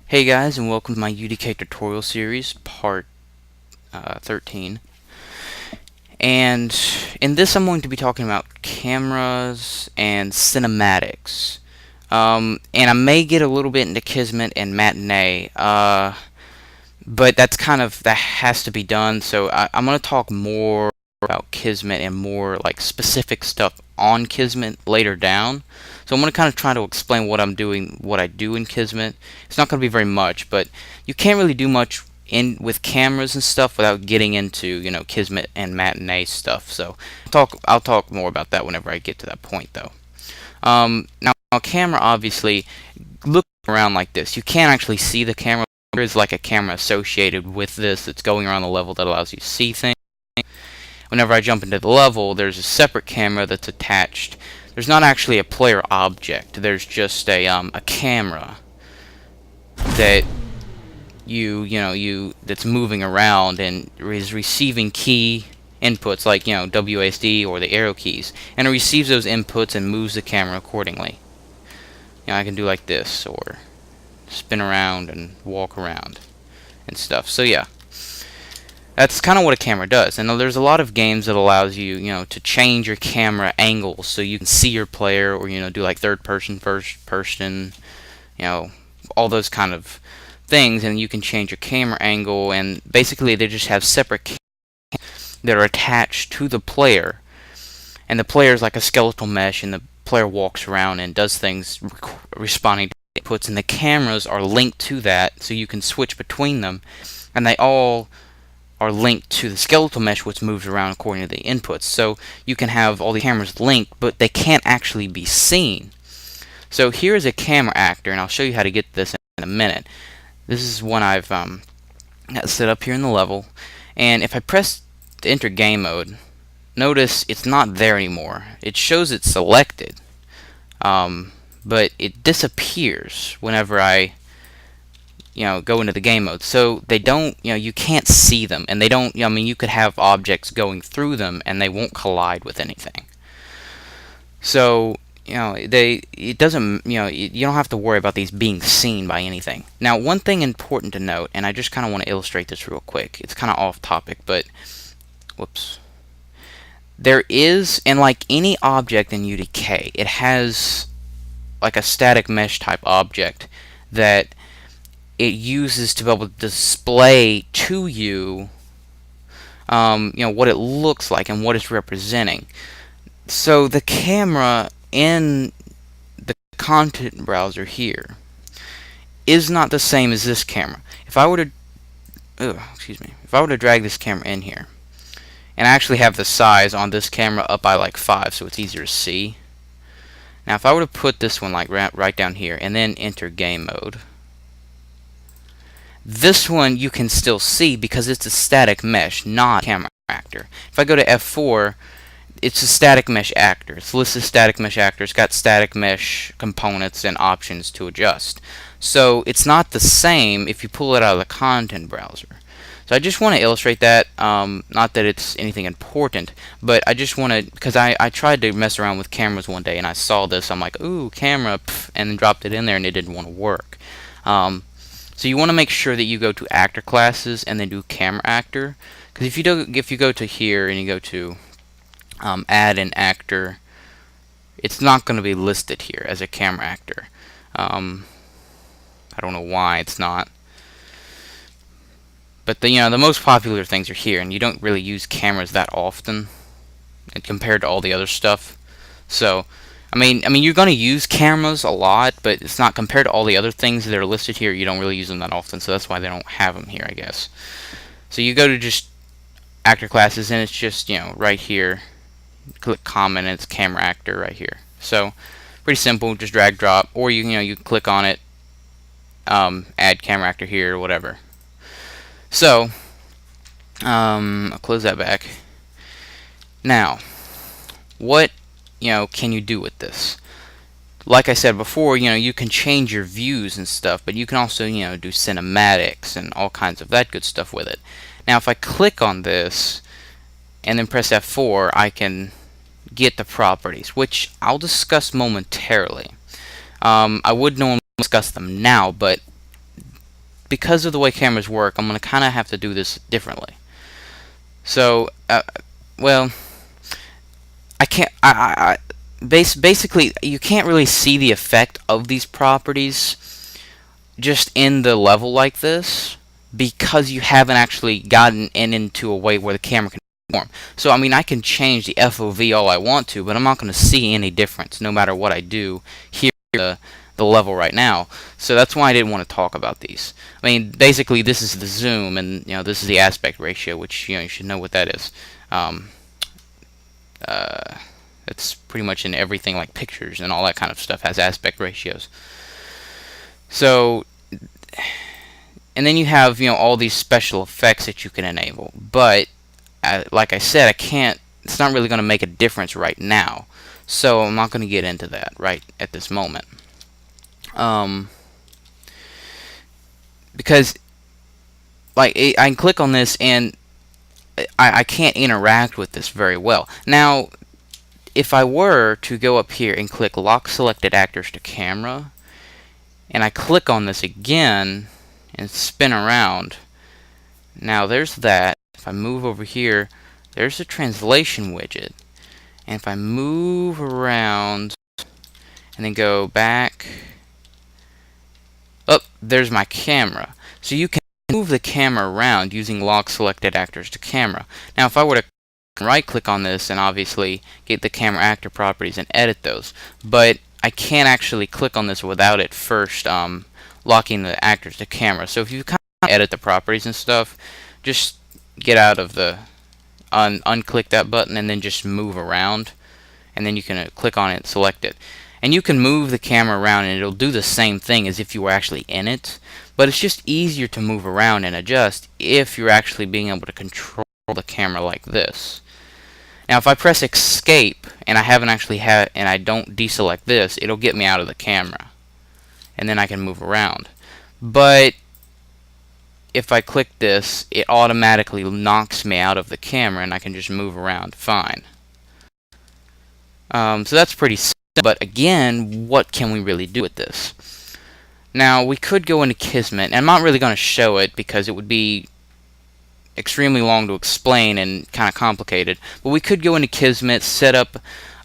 Hey guys, and welcome to my UDK tutorial series, part 13. And in this I'm going to be talking about cameras and cinematics. And I may get a little bit into Kismet and Matinee, but that has to be done, so I'm going to talk more about Kismet and more like specific stuff on Kismet later down. So I'm going to kind of try to explain what I do in Kismet. It's not going to be very much, but you can't really do much with cameras and stuff without getting into, you know, Kismet and Matinee stuff. So I'll talk more about that whenever I get to that point, though. Now, a camera, obviously, look around like this. You can't actually see the camera. There is like a camera associated with this that's going around the level that allows you to see things. Whenever I jump into the level, there's a separate camera that's attached. There's not actually a player object. There's just a camera that that's moving around and is receiving key inputs like, you know, WASD or the arrow keys, and it receives those inputs and moves the camera accordingly. You know, I can do like this, or spin around and walk around and stuff. So yeah, that's kind of what a camera does. And there's a lot of games that allows you, you know, to change your camera angles so you can see your player, or, you know, do like third person, first person, you know, all those kind of things, and you can change your camera angle. And basically they just have separate cameras that are attached to the player, and the player is like a skeletal mesh, and the player walks around and does things responding to inputs, and the cameras are linked to that, so you can switch between them, and they all are linked to the skeletal mesh, which moves around according to the inputs. So you can have all the cameras linked, but they can't actually be seen. So here is a camera actor, and I'll show you how to get this in a minute. This is one I've set up here in the level, and if I press to enter game mode, notice it's not there anymore. It shows it's selected, but it disappears whenever I, you know, go into the game mode. So they don't, you know, you can't see them, and they don't, you know, I mean, you could have objects going through them and they won't collide with anything. So, you know, it doesn't, you know, you don't have to worry about these being seen by anything. Now, one thing important to note, and I just kind of want to illustrate this real quick. It's kind of off topic, but whoops. There is, and like any object in UDK, it has like a static mesh type object that it uses to be able to display to you, you know, what it looks like and what it's representing. So the camera in the content browser here is not the same as this camera. If I were to, if I were to drag this camera in here, and I actually have the size on this camera up by like 5, so it's easier to see. Now, if I were to put this one like right down here and then enter game mode, this one you can still see because it's a static mesh, not a camera actor. If I go to F4, it's a static mesh actor. It's listed static mesh actor. It's got static mesh components and options to adjust. So it's not the same if you pull it out of the content browser. So I just want to illustrate that, not that it's anything important, but I just want to, because I tried to mess around with cameras one day and I saw this, I'm like, ooh, camera, pff, and then dropped it in there and it didn't want to work. So you want to make sure that you go to actor classes and then do camera actor, because if you go to here and you go to add an actor, it's not going to be listed here as a camera actor. I don't know why it's not. But the most popular things are here, and you don't really use cameras that often compared to all the other stuff. So, I mean you're going to use cameras a lot, but it's not compared to all the other things that are listed here. You don't really use them that often, so that's why they don't have them here, I guess. So you go to just actor classes, and it's just, you know, right here. Click common, and it's camera actor right here. So pretty simple, just drag drop, or you click on it, add camera actor here or whatever. So I'll close that back. Now, what can you do with this? Like I said before, you can change your views and stuff, but you can also, do cinematics and all kinds of that good stuff with it. Now, if I click on this and then press F4, I can get the properties, which I'll discuss momentarily. I would normally discuss them now, but because of the way cameras work, I'm going to kind of have to do this differently. So, well, I can't. Basically, you can't really see the effect of these properties just in the level like this because you haven't actually gotten into a way where the camera can perform. So, I mean, I can change the FOV all I want to, but I'm not going to see any difference no matter what I do here in the level right now. So that's why I didn't want to talk about these. I mean, basically, this is the zoom, and this is the aspect ratio, which you should know what that is. It's pretty much in everything like pictures and all that kind of stuff has aspect ratios. So, and then you have all these special effects that you can enable. But like I said, I can't. It's not really going to make a difference right now. So I'm not going to get into that right at this moment. Because like I can click on this and I can't interact with this very well. Now, if I were to go up here and click Lock Selected Actors to Camera, and I click on this again and spin around, now there's that. If I move over here, there's the translation widget. And if I move around and then go back, oh, there's my camera. So you can move the camera around using Lock Selected Actors to Camera. Now, if I were to right click on this and obviously get the camera actor properties and edit those, but I can't actually click on this without it first locking the actors to camera. So if you kind of edit the properties and stuff, just get out of the unclick that button and then just move around, and then you can click on it and select it, and you can move the camera around and it'll do the same thing as if you were actually in it, but it's just easier to move around and adjust if you're actually being able to control the camera like this. Now, if I press escape and I haven't actually and I don't deselect this, it'll get me out of the camera, and then I can move around. But if I click this, it automatically knocks me out of the camera, and I can just move around fine. So that's pretty simple. But again, what can we really do with this? Now, we could go into Kismet, and I'm not really going to show it because it would be extremely long to explain and kind of complicated, but we could go into Kismet, set up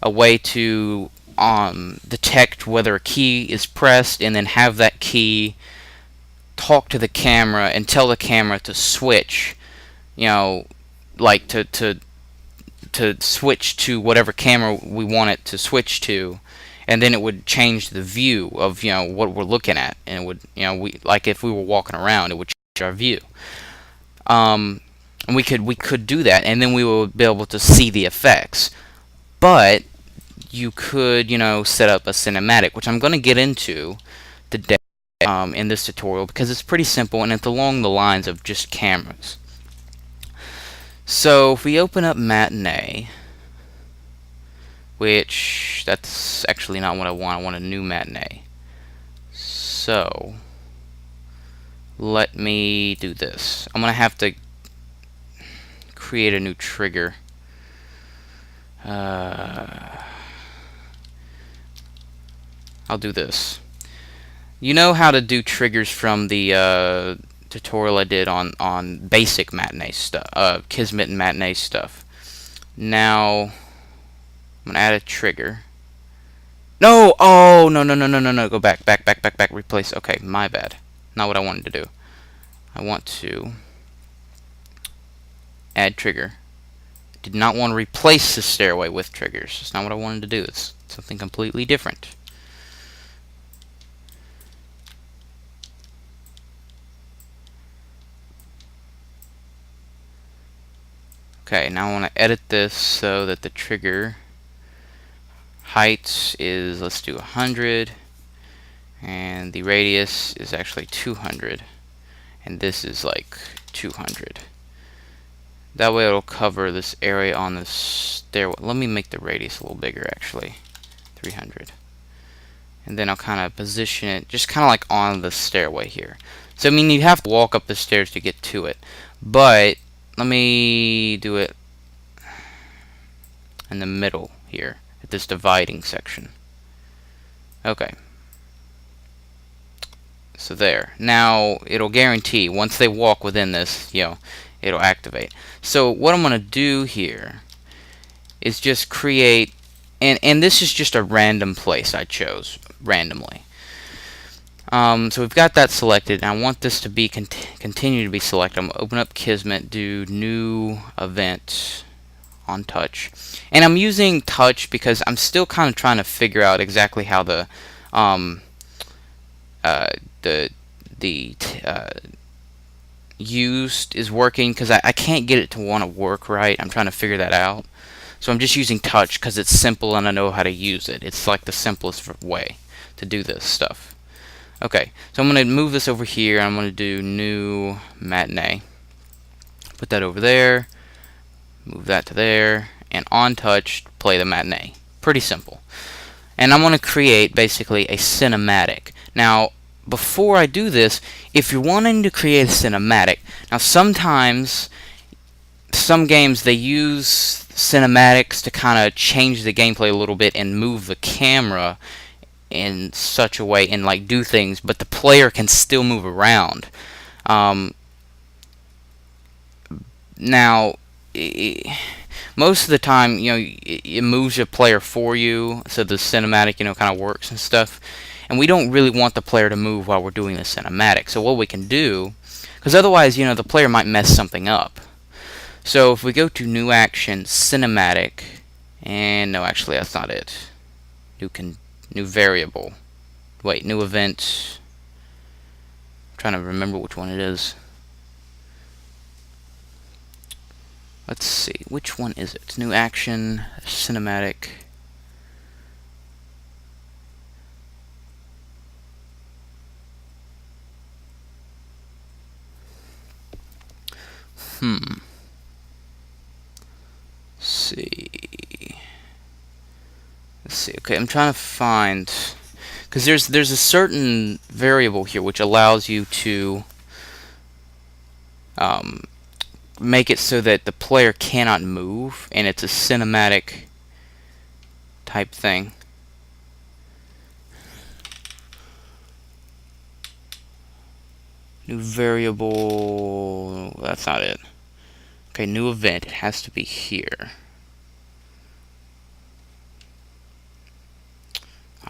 a way to detect whether a key is pressed, and then have that key talk to the camera and tell the camera to switch, like to switch to whatever camera we want it to switch to, and then it would change the view of what we're looking at, and it would like if we were walking around, it would change our view. And we could do that, and then we would be able to see the effects. But you could, set up a cinematic, which I'm going to get into today in this tutorial because it's pretty simple and it's along the lines of just cameras. So if we open up Matinee, which that's actually not what I want. I want a new Matinee. So let me do this. I'm going to have to create a new trigger. I'll do this. You know how to do triggers from the tutorial I did on basic Matinee stuff, Kismet and Matinee stuff. Now I'm gonna add a trigger. No! Oh, no. Go back. Replace. Okay, my bad. Not what I wanted to do. I want to add trigger. Did not want to replace the stairway with triggers. That's not what I wanted to do. It's something completely different. Okay, now I want to edit this so that the trigger height is, let's do 100, and the radius is actually 200, and this is like 200. That way it'll cover this area on the stairway. Let me make the radius a little bigger, actually. 300. And then I'll kind of position it just kind of like on the stairway here. So, I mean, you have to walk up the stairs to get to it. But, let me do it in the middle here, at this dividing section. Okay. So there. Now, it'll guarantee, once they walk within this, you know, it'll activate. So, what I'm going to do here is just create, and this is just a random place I chose, randomly. So we've got that selected, and I want this to be continue to be selected. I'm going to open up Kismet, do new event on touch, and I'm using touch because I'm still kind of trying to figure out exactly how the used is working, because I can't get it to want to work right. I'm trying to figure that out. So I'm just using touch because it's simple and I know how to use it. It's like the simplest way to do this stuff. Okay, so I'm going to move this over here. I'm going to do new matinee. Put that over there. Move that to there. And on touch, play the matinee. Pretty simple. And I'm going to create basically a cinematic. Now, before I do this, if you're wanting to create a cinematic, now sometimes some games they use cinematics to kind of change the gameplay a little bit and move the camera in such a way and like do things, but the player can still move around. Now, most of the time, you know, it moves your player for you, so the cinematic, you know, kind of works and stuff. And we don't really want the player to move while we're doing the cinematic. So what we can do, because otherwise, you know, the player might mess something up. So if we go to new action, cinematic, and no, actually that's not it. New variable. Wait, new event. I'm trying to remember which one it is. Let's see, which one is it? New action, cinematic. Let's see. Okay, I'm trying to find, because there's a certain variable here which allows you to make it so that the player cannot move, and it's a cinematic type thing. New variable, that's not it. Okay, new event, it has to be here.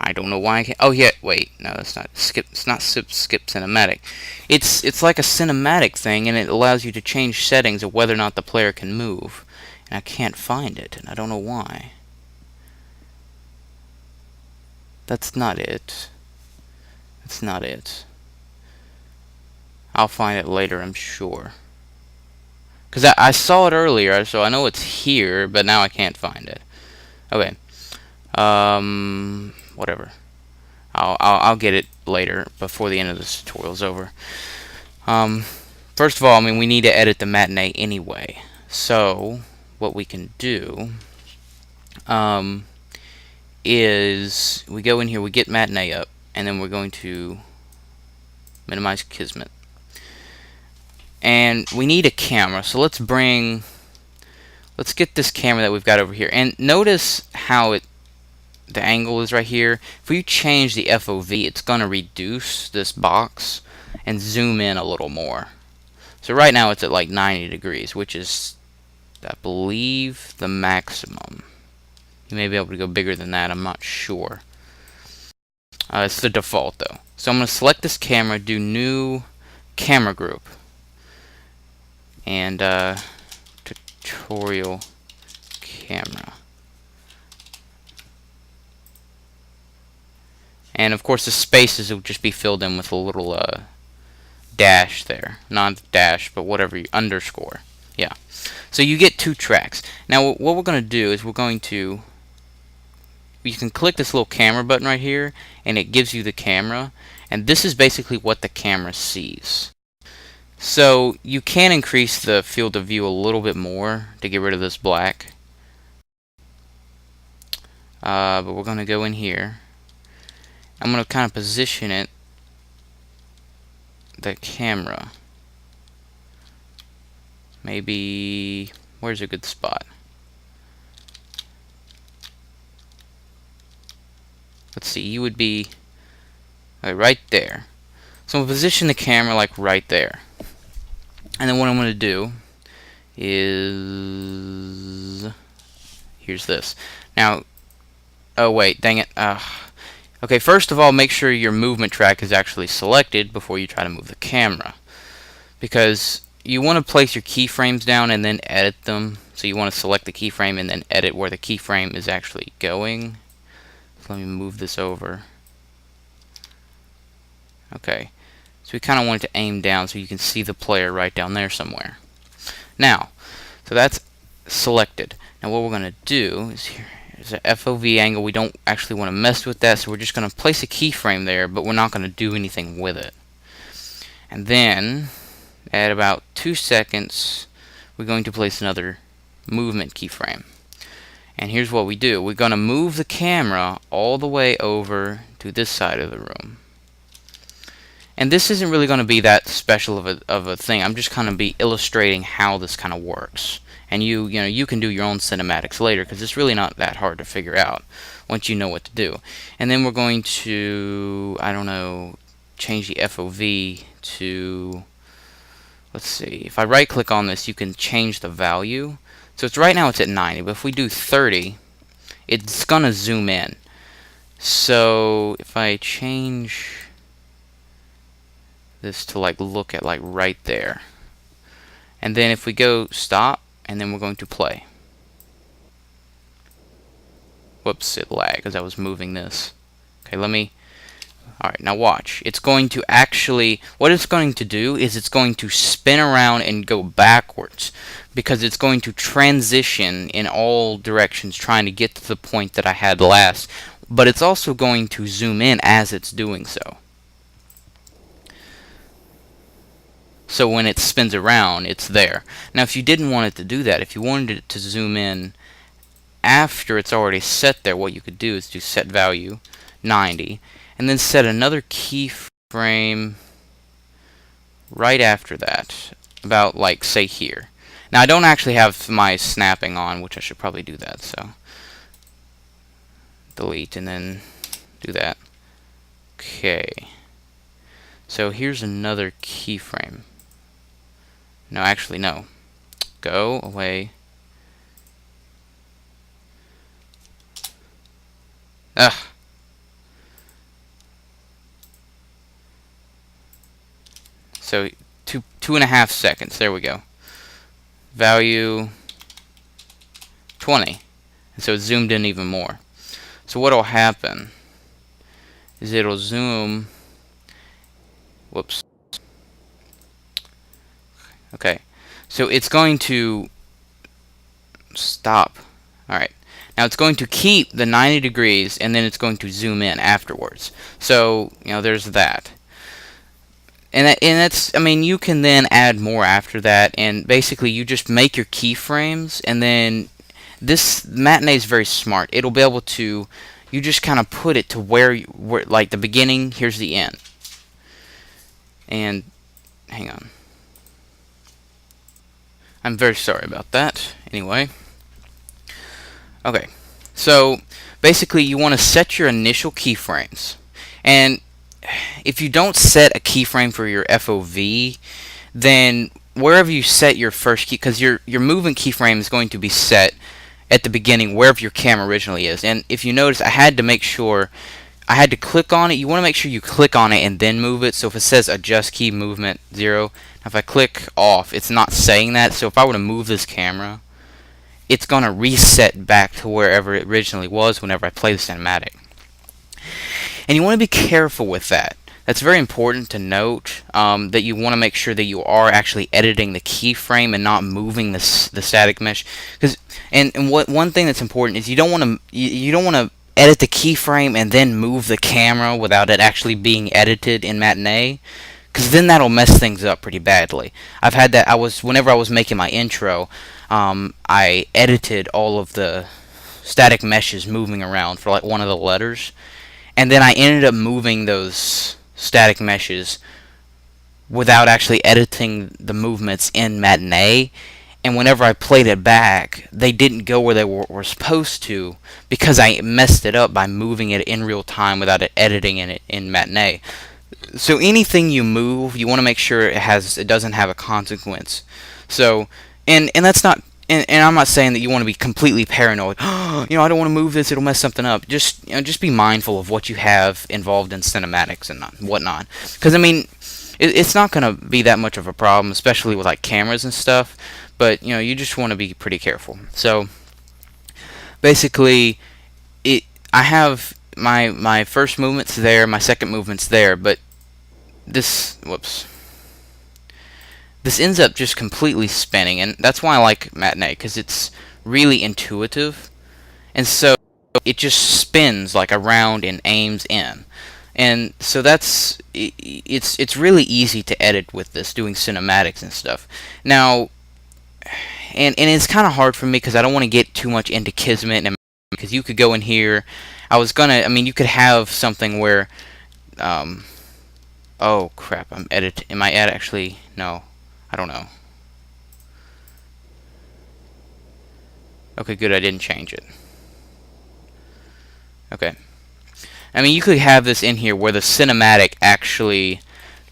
I don't know why I can't. Oh yeah, wait, no, that's not skip. It's not skip cinematic. It's like a cinematic thing, and it allows you to change settings of whether or not the player can move. And I can't find it, and I don't know why. That's not it. That's not it. I'll find it later, I'm sure. Because I saw it earlier, so I know it's here, but now I can't find it. Okay. Whatever. I'll get it later, before the end of this tutorial is over. First of all, I mean, we need to edit the matinee anyway. So, what we can do is we go in here, we get matinee up, and then we're going to minimize Kismet. And we need a camera, so let's get this camera that we've got over here. And notice how the angle is right here. If we change the FOV, it's going to reduce this box and zoom in a little more. So right now it's at like 90 degrees, which is, I believe, the maximum. You may be able to go bigger than that, I'm not sure. It's the default though. So I'm going to select this camera, do new camera group, and tutorial camera. And of course the spaces will just be filled in with a little dash there. Not dash, but whatever, underscore. Yeah. So you get 2 tracks. Now what we're going to do is you can click this little camera button right here, and it gives you the camera. And this is basically what the camera sees. So you can increase the field of view a little bit more to get rid of this black. But we're going to go in here. I'm going to kind of position it, the camera. Maybe, where's a good spot? Let's see, you would be right there. So I'm going to position the camera like right there. And then what I'm going to do is, here's this. Now, oh wait, dang it. Okay, first of all, make sure your movement track is actually selected before you try to move the camera. Because you want to place your keyframes down and then edit them. So you want to select the keyframe and then edit where the keyframe is actually going. So let me move this over. Okay, so we kind of want it to aim down so you can see the player right down there somewhere. Now, so that's selected. Now what we're going to do is here's an FOV angle. We don't actually want to mess with that, so we're just going to place a keyframe there, but we're not going to do anything with it. And then, at about 2 seconds, we're going to place another movement keyframe. And here's what we do. We're going to move the camera all the way over to this side of the room. And this isn't really going to be that special of a thing. I'm just kind of be illustrating how this kind of works. And you know, you can do your own cinematics later, because it's really not that hard to figure out once you know what to do. And then we're going to, I don't know, change the FOV to, let's see, if I right click on this, you can change the value. So it's right now it's at 90, but if we do 30, it's gonna zoom in. So if I change this to like look at like right there, and then if we go stop, and then we're going to play. Whoops, it lagged because I was moving this. Okay, let me. Alright, now watch. It's going to actually, what it's going to do is it's going to spin around and go backwards, because it's going to transition in all directions trying to get to the point that I had last, but it's also going to zoom in as it's doing so. So when it spins around, it's there. Now if you didn't want it to do that, if you wanted it to zoom in after it's already set there, what you could do is do set value 90, and then set another keyframe right after that, about like say here. Now I don't actually have my snapping on, which I should probably do that, so delete and then do that. Okay, so here's another keyframe. No, actually no, go away. Ugh. So 2.5 seconds. There we go. Value 20. And so it zoomed in even more. So what'll happen is it'll zoom. Whoops. Okay. So it's going to stop. Alright. Now it's going to keep the 90 degrees, and then it's going to zoom in afterwards. So, you know, there's that. And that's, I mean, you can then add more after that, and basically you just make your keyframes, and then this Matinee is very smart. It'll be able to, you just kind of put it to where like the beginning, here's the end. And, hang on. I'm very sorry about that. Anyway. Okay. So, basically you want to set your initial keyframes. And if you don't set a keyframe for your FOV, then wherever you set your first key, because your movement keyframe is going to be set at the beginning wherever your camera originally is. And if you notice, I had to make sure, I had to click on it. You want to make sure you click on it and then move it. So if it says adjust key movement 0, if I click off, it's not saying that. So if I were to move this camera, it's going to reset back to wherever it originally was whenever I play the cinematic. And you want to be careful with that. That's very important to note, that you want to make sure that you are actually editing the keyframe and not moving the static mesh. And one thing that's important is you don't want to edit the keyframe and then move the camera without it actually being edited in Matinee. because then that'll mess things up pretty badly. I've had that. Whenever I was making my intro, I edited all of the static meshes moving around for like one of the letters, and then I ended up moving those static meshes without actually editing the movements in Matinee. And whenever I played it back, they didn't go where they were supposed to because I messed it up by moving it in real time without editing it in Matinee. So anything you move, you want to make sure it doesn't have a consequence. So and that's not and I'm not saying that you want to be completely paranoid. I don't want to move this; it'll mess something up. Just be mindful of what you have involved in cinematics and whatnot. Because I mean, it's not going to be that much of a problem, especially with like cameras and stuff. But you just want to be pretty careful. So basically, I have my first movement's there, my second movement's there, but this ends up just completely spinning, and that's why I like Matinee, because it's really intuitive, and so it just spins like around and aims in. And so it's really easy to edit with this, doing cinematics and stuff. Now, and it's kind of hard for me because I don't want to get too much into Kismet, and because you could go in here. I mean, you could have something where, oh crap, am I actually, no, I don't know. Okay, good, I didn't change it. Okay. I mean, you could have this in here where the cinematic actually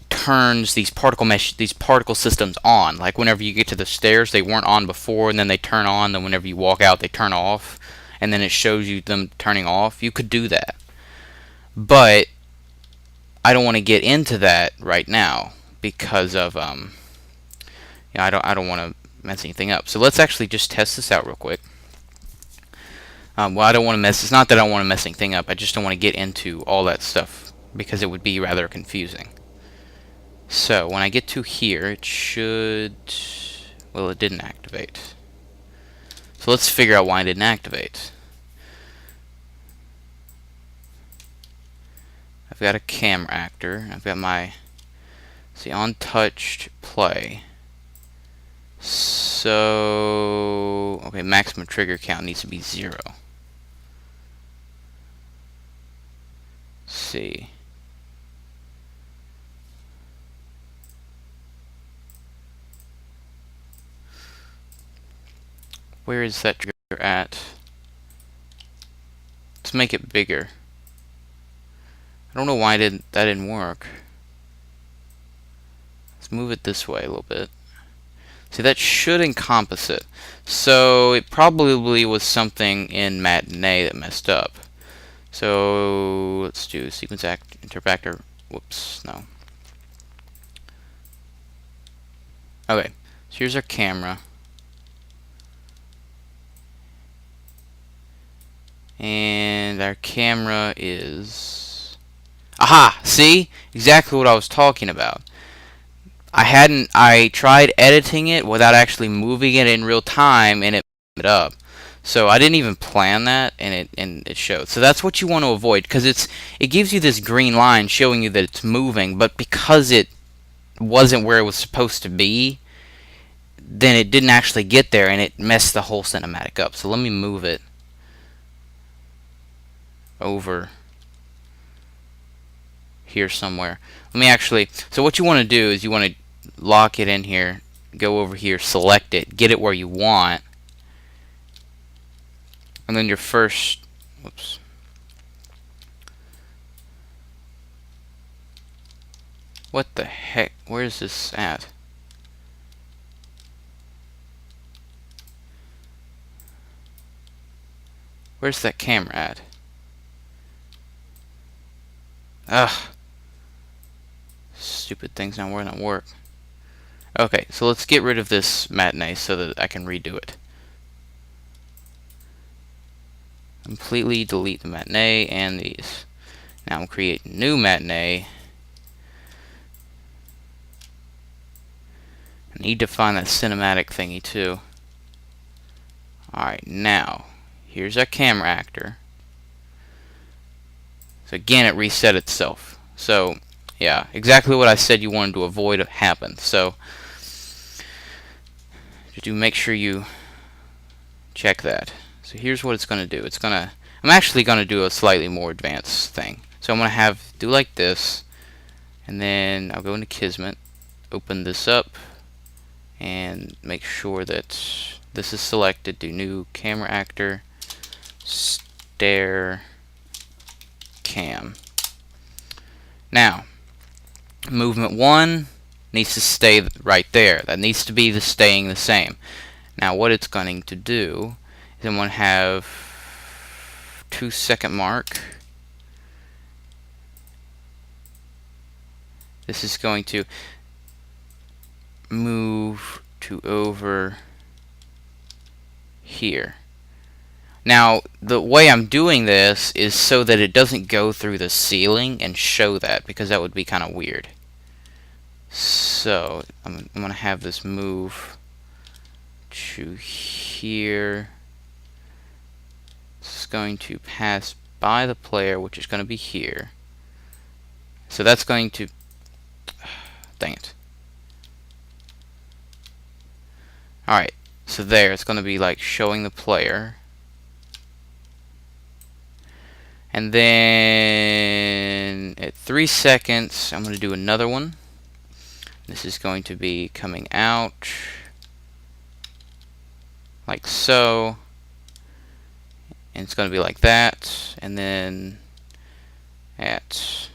turns these particle systems on. Like whenever you get to the stairs, they weren't on before, and then they turn on. Then whenever you walk out, they turn off, and then it shows you them turning off. You could do that, but I don't want to get into that right now because of I don't want to mess anything up. So let's actually just test this out real quick. Well, I don't want to mess. It's not that I don't want to mess anything up. I just don't want to get into all that stuff because it would be rather confusing. So when I get to here, it should. Well, it didn't activate. So let's figure out why it didn't activate. I've got a camera actor. I've got my untouched play. So okay, maximum trigger count needs to be 0. Let's see. Where is that trigger at? Let's make it bigger. I don't know why that didn't work. Let's move it this way a little bit. See, that should encompass it. So it probably was something in Matinee that messed up. So let's do sequence interactor. Whoops, no. Okay, so here's our camera. And our camera is... Aha! See? Exactly what I was talking about. I tried editing it without actually moving it in real time, and it messed it up. So I didn't even plan that, and it showed. So that's what you want to avoid, because it gives you this green line showing you that it's moving, but because it wasn't where it was supposed to be, then it didn't actually get there, and it messed the whole cinematic up. So let me move it over here somewhere. Let me actually, so what you want to do is you want to lock it in here, go over here, select it, get it where you want, and then your first, whoops, what the heck, where is this at? Where's that camera at? Ugh. Stupid things not work. Okay, so let's get rid of this Matinee so that I can redo it. Completely delete the Matinee and these. Now we'll create new Matinee. I need to find that cinematic thingy too. Alright, now here's our camera actor. So again, it reset itself. So Yeah, exactly what I said you wanted to avoid happen. So do make sure you check that. So here's what it's going to do. I'm actually going to do a slightly more advanced thing. So I'm going to do like this, and then I'll go into Kismet, open this up, and make sure that this is selected. Do new camera actor, stare cam. Now, movement 1 needs to stay right there. That needs to be staying the same. Now what it's going to do is I'm going to have 2-second mark. This is going to move to over here. Now the way I'm doing this is so that it doesn't go through the ceiling and show that, because that would be kind of weird. So I'm going to have this move to here. It's going to pass by the player, which is going to be here. So that's going to, dang it. Alright, so there, it's going to be like showing the player. And then at 3 seconds, I'm going to do another one. This is going to be coming out like so. And it's going to be like that. And then at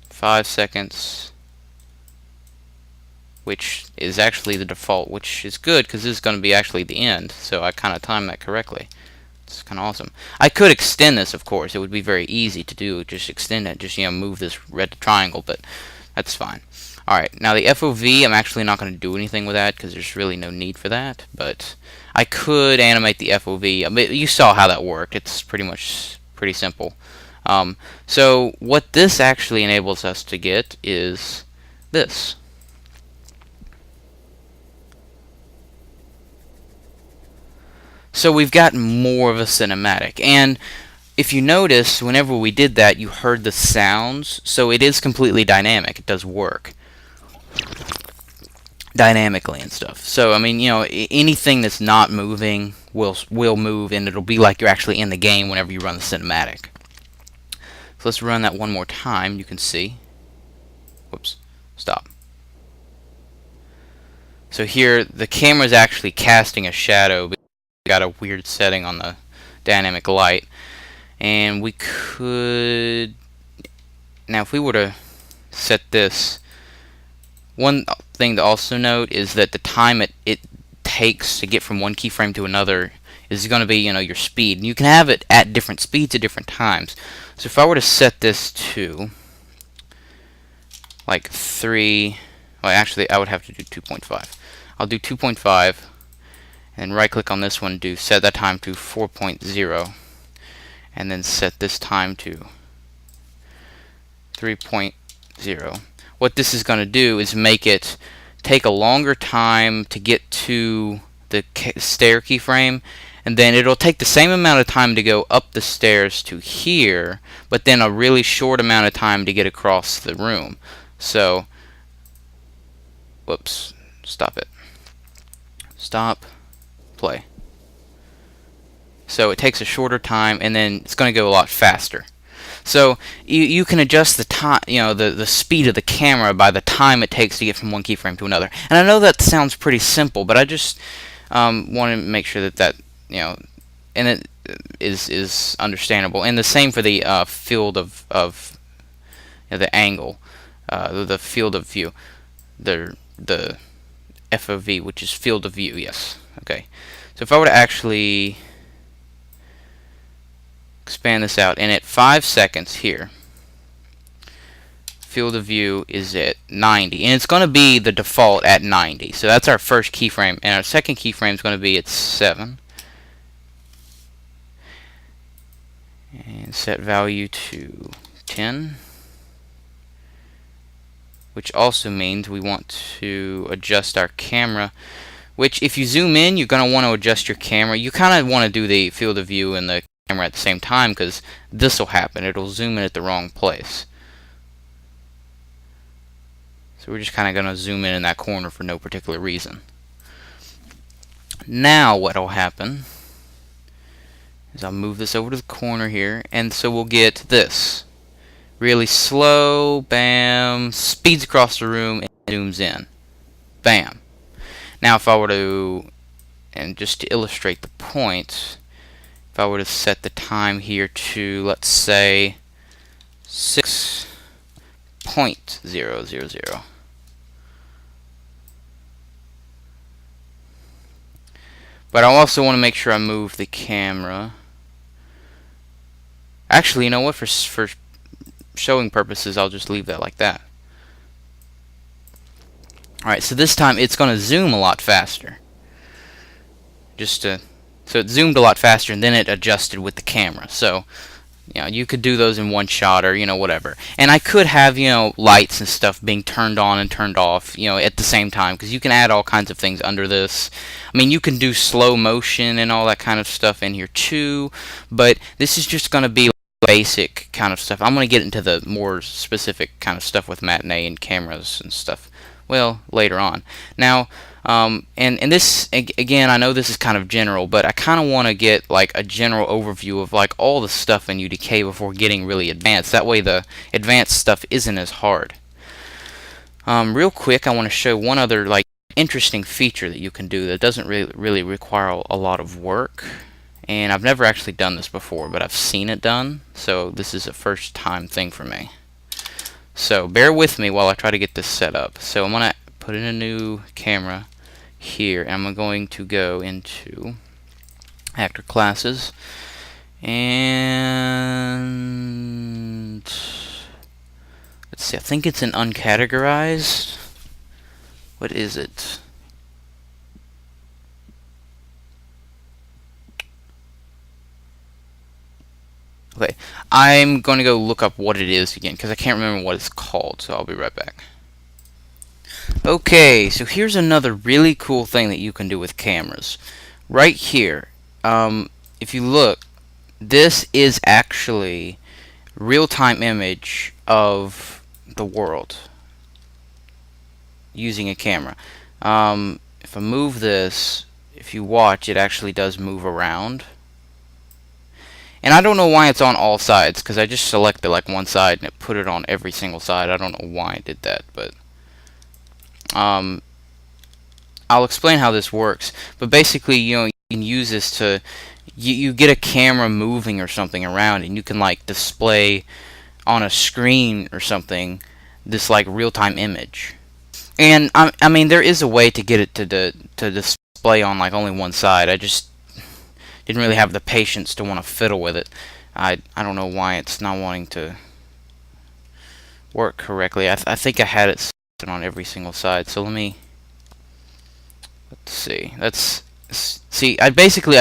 5 seconds, which is actually the default, which is good because this is going to be actually the end. So I kind of timed that correctly. It's kind of awesome. I could extend this, of course. It would be very easy to do. Just extend it. Just, move this red triangle, but that's fine. Alright, now the FOV, I'm actually not going to do anything with that because there's really no need for that. But I could animate the FOV. I mean, you saw how that worked. It's pretty simple. So what this actually enables us to get is this. So we've got more of a cinematic, and if you notice, whenever we did that, you heard the sounds, so it is completely dynamic. It does work dynamically and stuff. So I mean, anything that's not moving will move, and it'll be like you're actually in the game whenever you run the cinematic. So let's run that one more time. You can see. Whoops. Stop. So here, the camera's actually casting a shadow. Got a weird setting on the dynamic light, and we could, now if we were to set this, one thing to also note is that the time it takes to get from one keyframe to another is going to be, your speed. And you can have it at different speeds at different times. So if I were to set this to like 3, well actually I would have to do 2.5. I'll do 2.5. And right click on this one, set that time to 4.0, and then set this time to 3.0. What this is going to do is make it take a longer time to get to the stair keyframe, and then it'll take the same amount of time to go up the stairs to here, but then a really short amount of time to get across the room. So, whoops, stop it. Stop. Play. So it takes a shorter time, and then it's going to go a lot faster. So you can adjust the time, the speed of the camera by the time it takes to get from one keyframe to another. And I know that sounds pretty simple, but I just want to make sure that and it is understandable. And the same for the field of the angle, the field of view, the FOV, which is field of view. Yes. Okay, so if I were to actually expand this out, and at 5 seconds here, field of view is at 90, and it's going to be the default at 90. So that's our first keyframe, and our second keyframe is going to be at 7. And set value to 10. Which also means we want to adjust our camera, which if you zoom in, you're going to want to adjust your camera. You kind of want to do the field of view and the camera at the same time, because this will happen. It'll zoom in at the wrong place. So we're just kind of going to zoom in that corner for no particular reason. Now what will happen is I'll move this over to the corner here, and so we'll get this. Really slow, bam, speeds across the room and zooms in. Bam. Now if I were to, and just to illustrate the point, if I were to set the time here to, let's say, 6.000. But I also want to make sure I move the camera. Actually, you know what? For showing purposes, I'll just leave that like that. Alright, so this time it's going to zoom a lot faster. So it zoomed a lot faster, and then it adjusted with the camera. So, you know, you could do those in one shot, or, you know, whatever. And I could have, you know, lights and stuff being turned on and turned off, you know, at the same time, because you can add all kinds of things under this. I mean, you can do slow motion and all that kind of stuff in here too, but this is just going to be basic kind of stuff. I'm going to get into the more specific kind of stuff with Matinee and cameras and stuff, well, later on. Now, and this, again, I know this is kind of general, but I kind of want to get like a general overview of like all the stuff in UDK before getting really advanced. That way the advanced stuff isn't as hard. Real quick, I want to show one other like interesting feature that you can do that doesn't really require a lot of work. And I've never actually done this before, but I've seen it done, so this is a first time thing for me. So bear with me while I try to get this set up. So I'm going to put in a new camera here, and I'm going to go into actor classes, and let's see, I think it's an uncategorized. What is it? Okay, I'm going to go look up what it is again, because I can't remember what it's called, so I'll be right back. Okay, so here's another really cool thing that you can do with cameras. Right here, if you look, this is actually real-time image of the world using a camera. If I move this, if you watch, it actually does move around. And I don't know why it's on all sides, because I just selected like one side and it put it on every single side. I don't know why I did that, but I'll explain how this works. But basically, you know, you can use this to you get a camera moving or something around, and you can like display on a screen or something this like real-time image. And I mean, there is a way to get it to display on like only one side. I just didn't really have the patience to want to fiddle with it. I don't know why it's not wanting to work correctly. I think I had it set on every single side. So let's see. I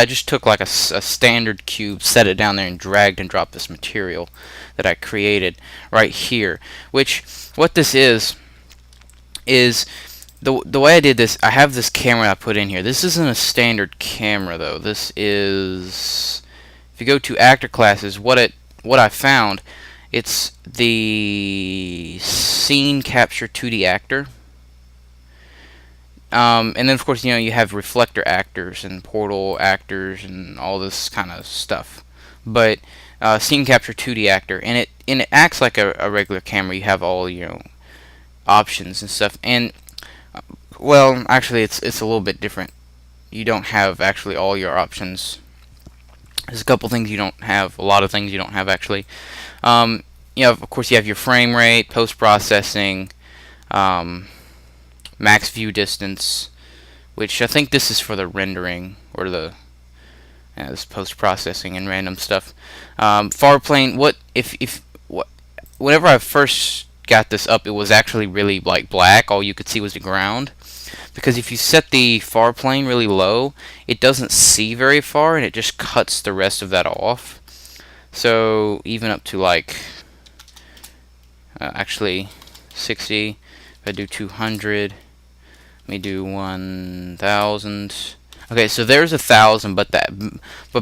just took like a standard cube, set it down there, and dragged and dropped this material that I created right here. Which, what this is the way I did this, I have this camera I put in here. This isn't a standard camera though. This is, if you go to actor classes, what I found, it's the scene capture 2D actor. And then of course, you know, you have reflector actors and portal actors and all this kind of stuff. But scene capture 2D actor, and it acts like a regular camera. You have all, you know, options and stuff, and well, actually, it's a little bit different. You don't have actually all your options. There's a couple things you don't have, a lot of things you don't have actually. You have, of course, you have your frame rate, post-processing, max view distance, which I think this is for the rendering or the this post-processing and random stuff. Far plane. Whenever I first got this up, it was actually really like black. All you could see was the ground. Because if you set the far plane really low, it doesn't see very far, and it just cuts the rest of that off. So even up to like actually 60, if I do 200, let me do 1000. Okay, so there's 1,000, but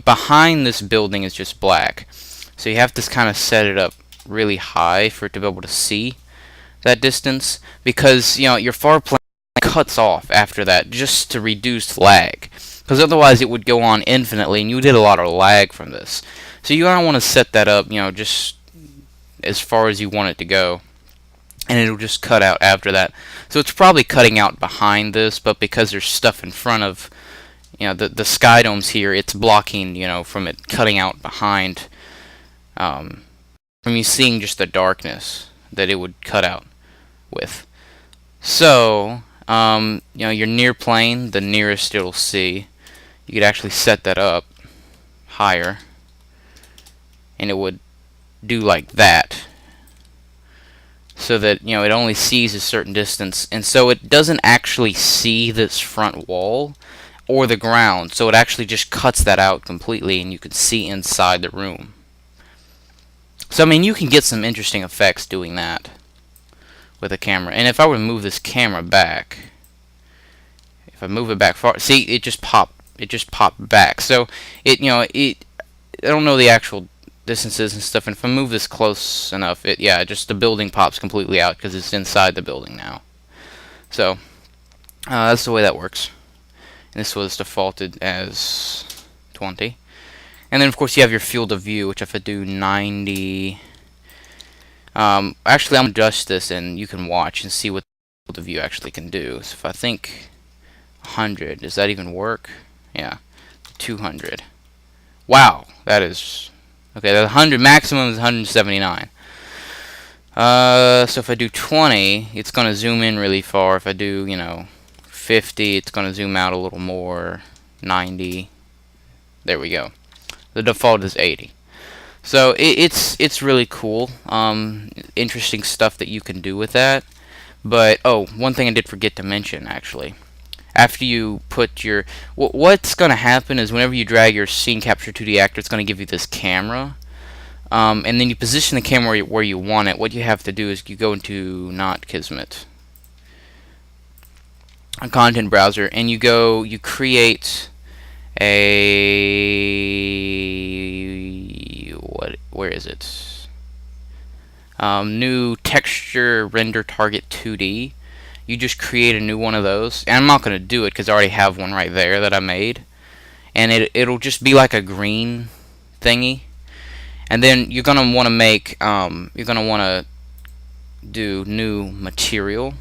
behind this building is just black. So you have to kind of set it up really high for it to be able to see that distance, because your far plane cuts off after that just to reduce lag, because otherwise it would go on infinitely and you did a lot of lag from this. So you don't want to set that up just as far as you want it to go, and it'll just cut out after that. So it's probably cutting out behind this, but because there's stuff in front of the sky domes here, it's blocking from it cutting out behind, from you seeing just the darkness that it would cut out with. So your near plane, the nearest it'll see, you could actually set that up higher, and it would do like that, so that it only sees a certain distance, and so it doesn't actually see this front wall or the ground, so it actually just cuts that out completely, and you can see inside the room. So I mean, you can get some interesting effects doing that with a camera. And if I were to move this camera back, if I move it back far, see, it just popped back. So I don't know the actual distances and stuff, and if I move this close enough, just the building pops completely out because it's inside the building now. So that's the way that works. And this was defaulted as 20. And then of course you have your field of view, which if I do 90, actually I'm going to adjust this and you can watch and see what the field of view actually can do. So if I think 100, does that even work? Yeah, 200. Wow, that is okay. The 100 maximum is 179. So if I do 20, it's going to zoom in really far. If I do 50, it's going to zoom out a little more. 90, there we go. The default is 80. So it's really cool, interesting stuff that you can do with that. But one thing I did forget to mention actually. After you put your what's going to happen is whenever you drag your scene capture 2D actor, it's going to give you this camera, and then you position the camera where you want it. What you have to do is you go into not Kismet, a content browser, and you create a where is it? New texture render target 2D. You just create a new one of those, and I'm not going to do it because I already have one right there that I made, and it'll just be like a green thingy. And then you're going to want to make you're going to want to do new material,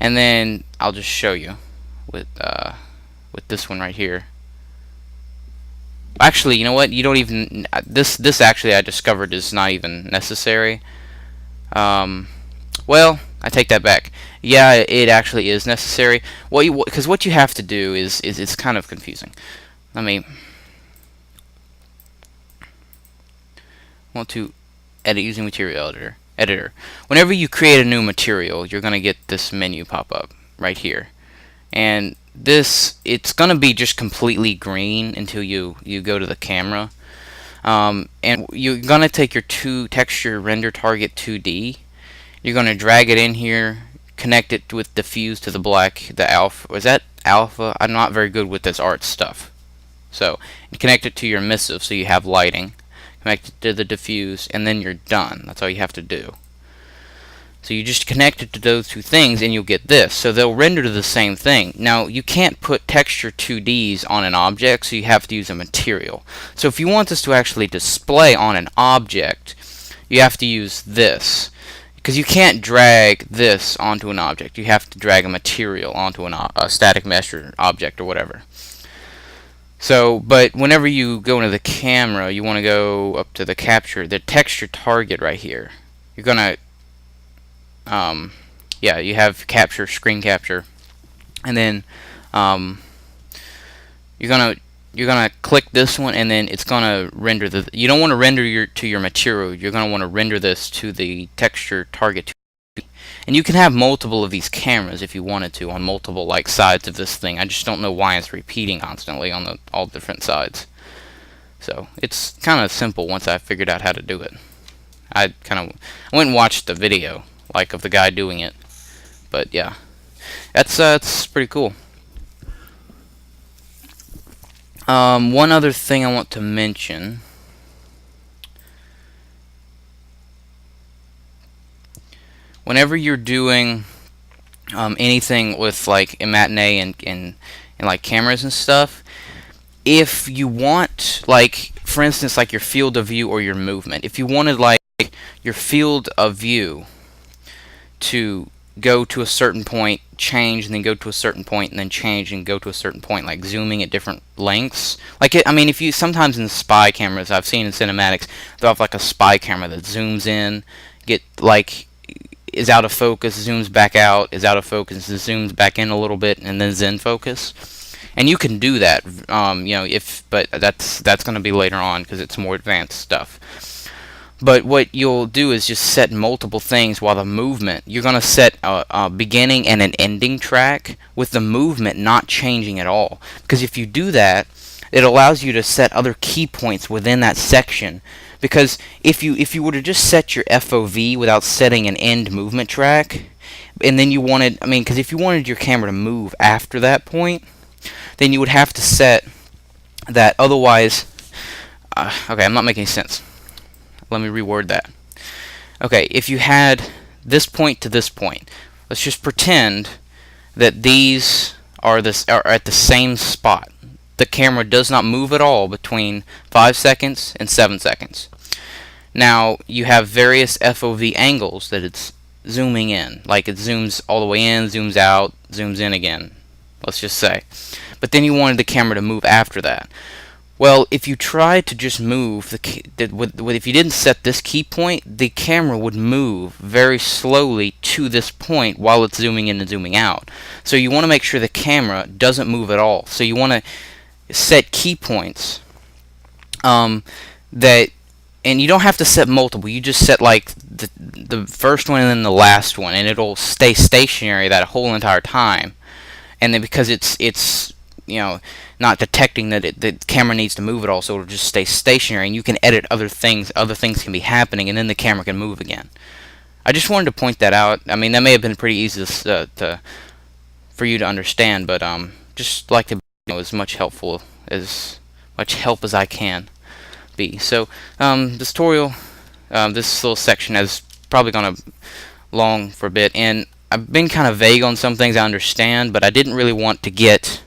and then I'll just show you with this one right here. Actually, you know what? You don't even this actually I discovered is not even necessary. Well, I take that back. Yeah, it actually is necessary. Because what you have to do is it's kind of confusing. Let me want to edit using material editor. Whenever you create a new material, you're going to get this menu pop up right here, and it's going to be just completely green until you go to the camera, and you're going to take your texture render target 2D. You're going to drag it in here, connect it with diffuse to the black, the alpha. Is that alpha? I'm not very good with this art stuff. So connect it to your emissive so you have lighting. Connect it to the diffuse, and then you're done. That's all you have to do. So you just connect it to those two things and you'll get this. So they'll render to the same thing. Now you can't put texture 2Ds on an object, so you have to use a material. So if you want this to actually display on an object, you have to use this. Because you can't drag this onto an object. You have to drag a material onto a static mesh or object or whatever. So, but whenever you go into the camera, you want to go up to the texture target right here. You're gonna you have screen capture, and then you're gonna click this one, and then it's gonna render you don't want to render to your material. You're gonna want to render this to the texture target. And you can have multiple of these cameras if you wanted to on multiple sides of this thing. I just don't know why it's repeating constantly on all different sides. So it's kind of simple once I figured out how to do it. I went and watched the video of the guy doing it, but yeah, that's pretty cool. One other thing I want to mention. Whenever you're doing anything with like a matinee and like cameras and stuff, if you want, like, for instance, like your field of view or your movement, if you wanted like your field of view to go to a certain point, change, and then go to a certain point, and then change and go to a certain point, like zooming at different lengths. Like, I mean, if you sometimes in spy cameras, I've seen in cinematics, they'll have like a spy camera that zooms in, get like is out of focus, zooms back out, is out of focus, zooms back in a little bit, and then zen focus. And you can do that, but that's going to be later on because it's more advanced stuff. But what you'll do is just set multiple things while the movement, you're going to set a beginning and an ending track with the movement not changing at all. Because if you do that, it allows you to set other key points within that section. Because if you were to just set your FOV without setting an end movement track, and then you wanted, because if you wanted your camera to move after that point, then you would have to set that. Otherwise, okay, I'm not making sense. Let me reword that. Okay, if you had this point to this point, let's just pretend that these are at the same spot. The camera does not move at all between 5 seconds and 7 seconds. Now, you have various FOV angles that it's zooming in. Like it zooms all the way in, zooms out, zooms in again, let's just say. But then you wanted the camera to move after that. Well, if you tried to just move, if you didn't set this key point, the camera would move very slowly to this point while it's zooming in and zooming out. So you want to make sure the camera doesn't move at all. So you want to set key points that, and you don't have to set multiple. You just set like the first one and then the last one, and it'll stay stationary that whole entire time. And then because it's not detecting that the camera needs to move at all, so it'll just stay stationary, and you can edit other things can be happening, and then the camera can move again. I just wanted to point that out. That may have been pretty easy for you to understand, but just like to as much help as I can be. So this tutorial, this little section has probably gone long for a bit, and I've been kind of vague on some things I understand, but I didn't really want to get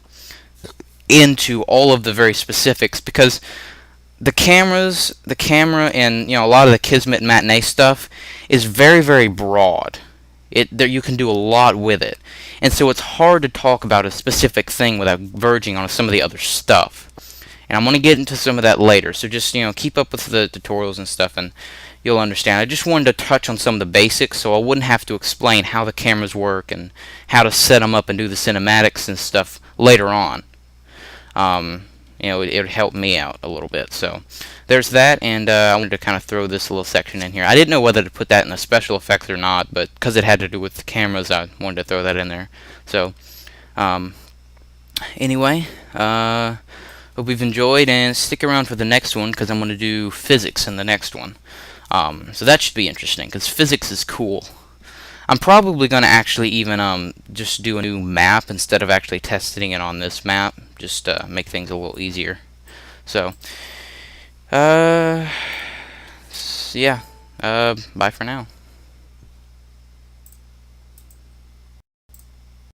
into all of the very specifics because the camera and a lot of the Kismet matinee stuff is very, very broad. You can do a lot with it, and so it's hard to talk about a specific thing without verging on some of the other stuff. And I'm going to get into some of that later, so just keep up with the tutorials and stuff, and you'll understand. I just wanted to touch on some of the basics so I wouldn't have to explain how the cameras work and how to set them up and do the cinematics and stuff later on. It would help me out a little bit. So there's that, and I wanted to kind of throw this little section in here. I didn't know whether to put that in the special effects or not, but because it had to do with the cameras, I wanted to throw that in there. So anyway, hope you've enjoyed, and stick around for the next one because I'm going to do physics in the next one. So that should be interesting because physics is cool. I'm probably going to actually even just do a new map instead of actually testing it on this map, just make things a little easier. So, yeah, bye for now.